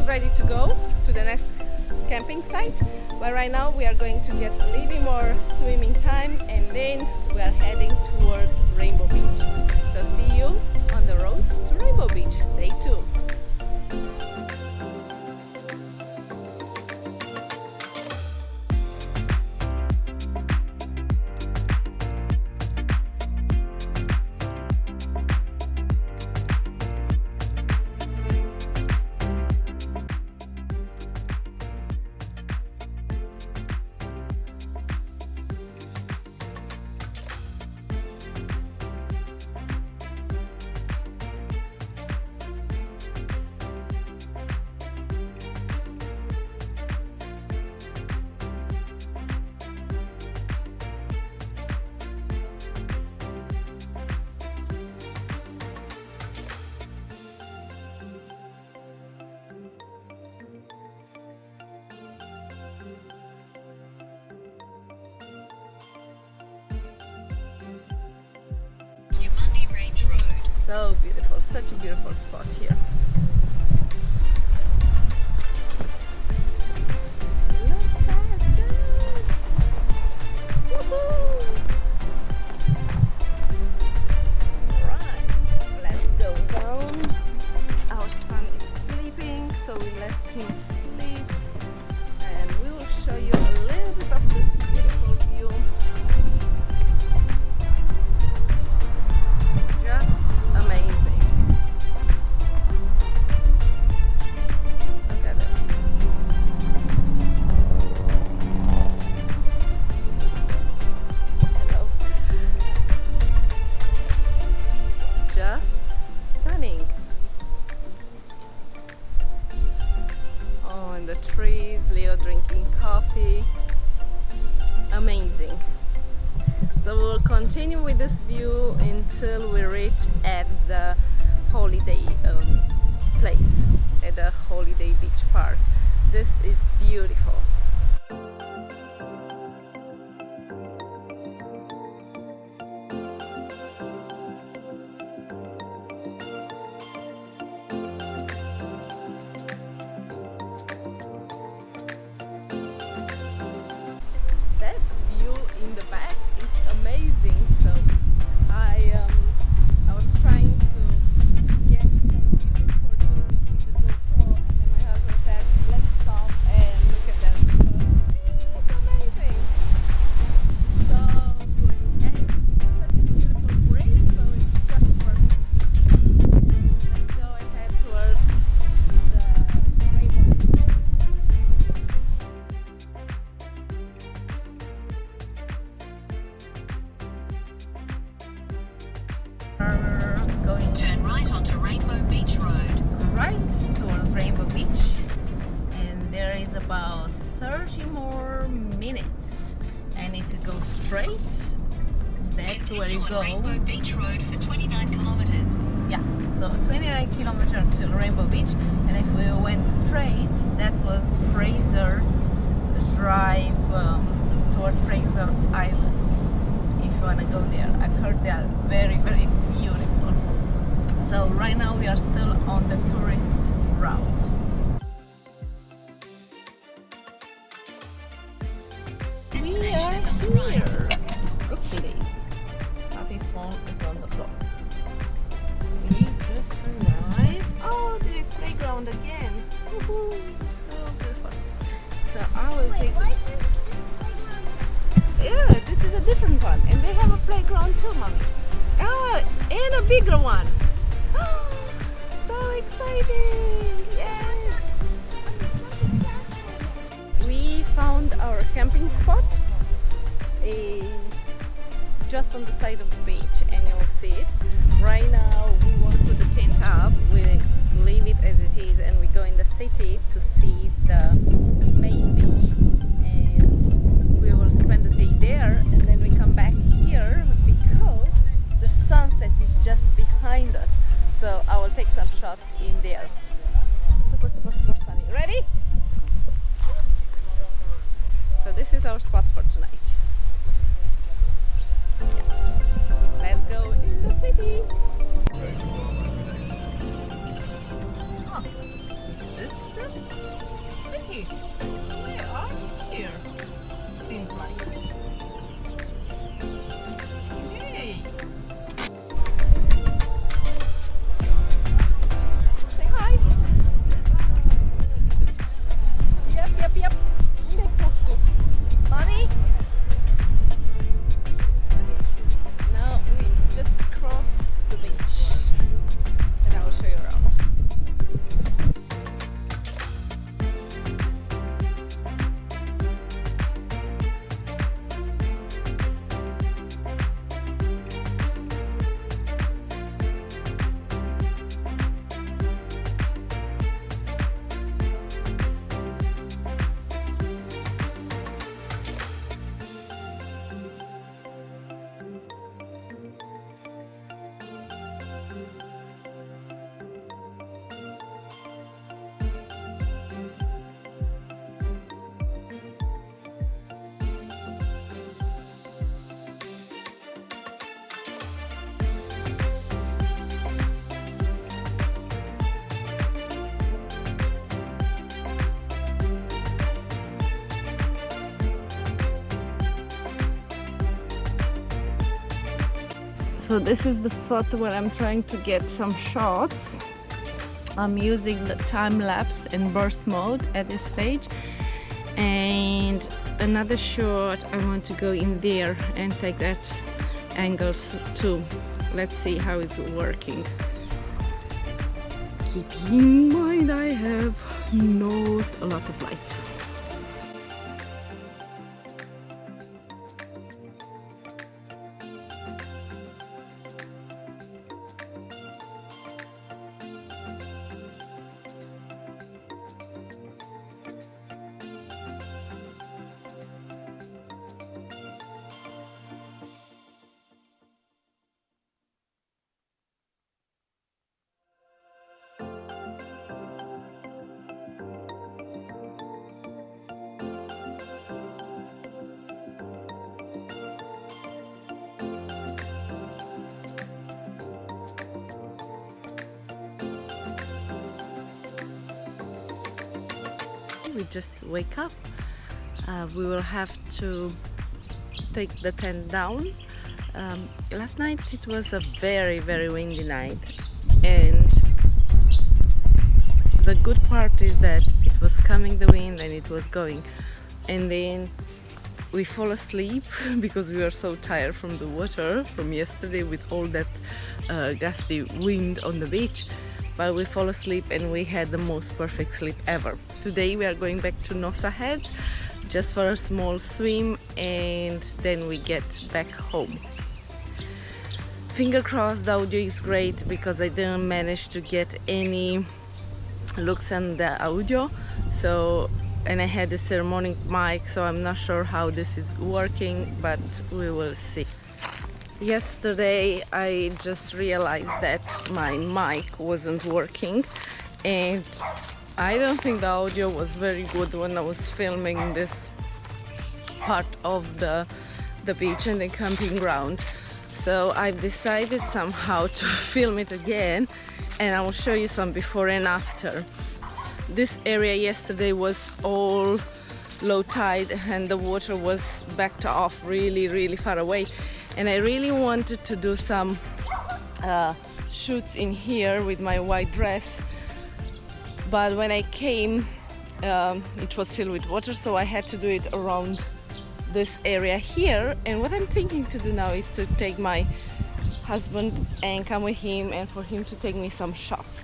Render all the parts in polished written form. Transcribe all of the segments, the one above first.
almost ready to go to the next camping site, but right now we are going to get a little bit more swimming time and then we are heading towards Rainbow Beach. So see you on the road to Rainbow Beach. Stay tuned. So beautiful, such a beautiful spot here. Look at this! Woohoo! Right, let's go down. Our son is sleeping, so we let him sleep, and we will show you a little bit of this beautiful view. Amazing. Look at this. Hello. Just stunning. Oh, and the trees, Leo drinking coffee. Amazing. So we'll continue with this view until we reach at the holiday place, at the Holiday Beach Park. This is beautiful. That view in the back is amazing. So I was trying to get some view for you with the GoPro, and then my husband said, let's stop and look at that because it's amazing. So good. And it's such a beautiful breeze, so it's just perfect. Let's go ahead towards the Rainbow Beach. Going Turn right onto Rainbow Beach Road. right towards Rainbow Beach, and there is about 30 more minutes, and if you go straight, that's where you Continue go. on Rainbow Beach Road for 29 kilometers. Yeah, so 29 kilometers to Rainbow Beach, and if we went straight, that was Fraser Drive towards Fraser Island. If you want to go there, I've heard they are very, very beautiful. So right now we are still on the tourist route. Destination is on the We are right. Uppbeat. Nothing small is on the floor. We just arrived. Oh, there is playground again. Woohoo! So beautiful. So I will take. Yeah, this is a different one, and they have a playground too, mommy. Ah, and a bigger one. So exciting! Yes. We found our camping spot just on the side of the beach, and you'll see it. Right now we won't put the tent up, we leave it as it is, and we go in the city to see the main beach, and we will spend the day there, and then we come back here because the sunset is just behind us. So I will take some shots in there. Super, super, super sunny. Ready? So this is our spot for tonight. Yeah. Let's go in the city. Oh, is this the So this is the spot where I'm trying to get some shots. I'm using the time-lapse and burst mode at this stage, and another shot I want to go in there and take that angles too. Let's see how it's working. Keep in mind I have not a lot of light. We just wake up. We will have to take the tent down. Last night it was a very windy night, and the good part is that it was coming the wind and it was going, and then we fall asleep because we were so tired from the water from yesterday with all that gusty wind on the beach. But we fall asleep and we had the most perfect sleep ever. Today we are going back to Nosa Heads just for a small swim, and then we get back home. Finger crossed the audio is great, because I didn't manage to get any looks on the audio. And I had a ceremonic mic, so I'm not sure how this is working, but we will see. Yesterday I just realized that my mic wasn't working, and I don't think the audio was very good when I was filming this part of the beach and the camping ground. So I've decided somehow to film it again, and I will show you some before and after. This area yesterday was all low tide and the water was backed off really far away, and I really wanted to do some shoots in here with my white dress, but when I came it was filled with water, so I had to do it around this area here. And what I'm thinking to do now is to take my husband and come with him, and for him to take me some shots.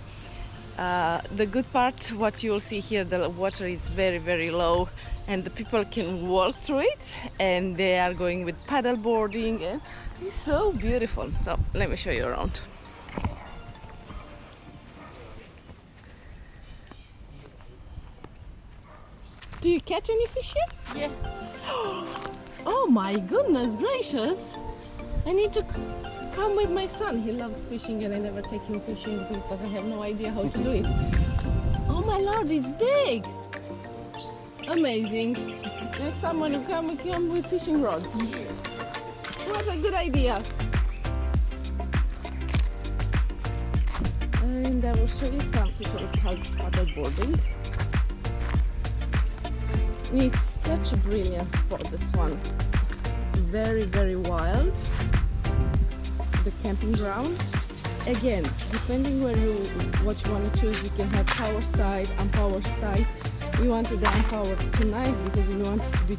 The good part, what you'll see here, the water is very low and the people can walk through it, and they are going with paddle boarding, and it's so beautiful. So let me show you around. Do you catch any fish here? Yeah. Oh my goodness gracious! I need to come with my son. He loves fishing and I never take him fishing because I have no idea how to do it. Oh my lord, it's big! Amazing. Next time when you come, we come with fishing rods. What a good idea! And I will show you some people paddle boarding. It's such a brilliant spot, this one. Very wild. The camping ground. Again, depending what you want to choose, you can have power side, unpowered side. We wanted the unpowered tonight because we wanted to be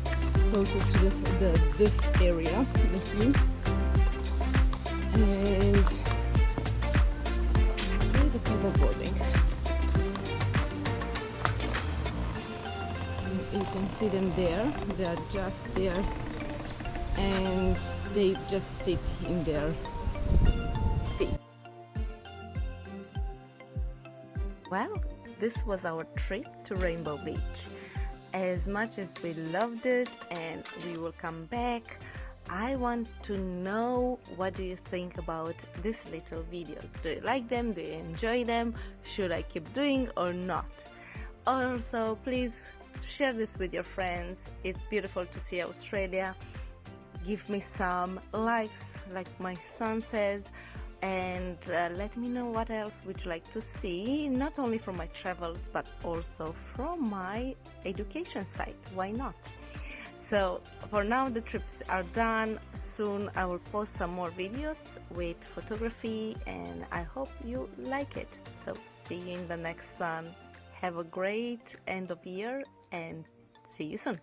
closer to this area, this view. And here's the paddle boarding. You can see them there. They are just there, and they just sit in their feet. Well, this was our trip to Rainbow Beach. As much as we loved it and we will come back, I want to know, what do you think about these little videos? Do you like them? Do you enjoy them? Should I keep doing or not? Also, please share this with your friends. It's beautiful to see Australia. Give me some likes, like my son says, and let me know what else would you like to see, not only from my travels but also from my education site. Why not? So for now the trips are done. Soon I will post some more videos with photography and I hope you like it. So see you in the next one. Have a great end of year and see you soon.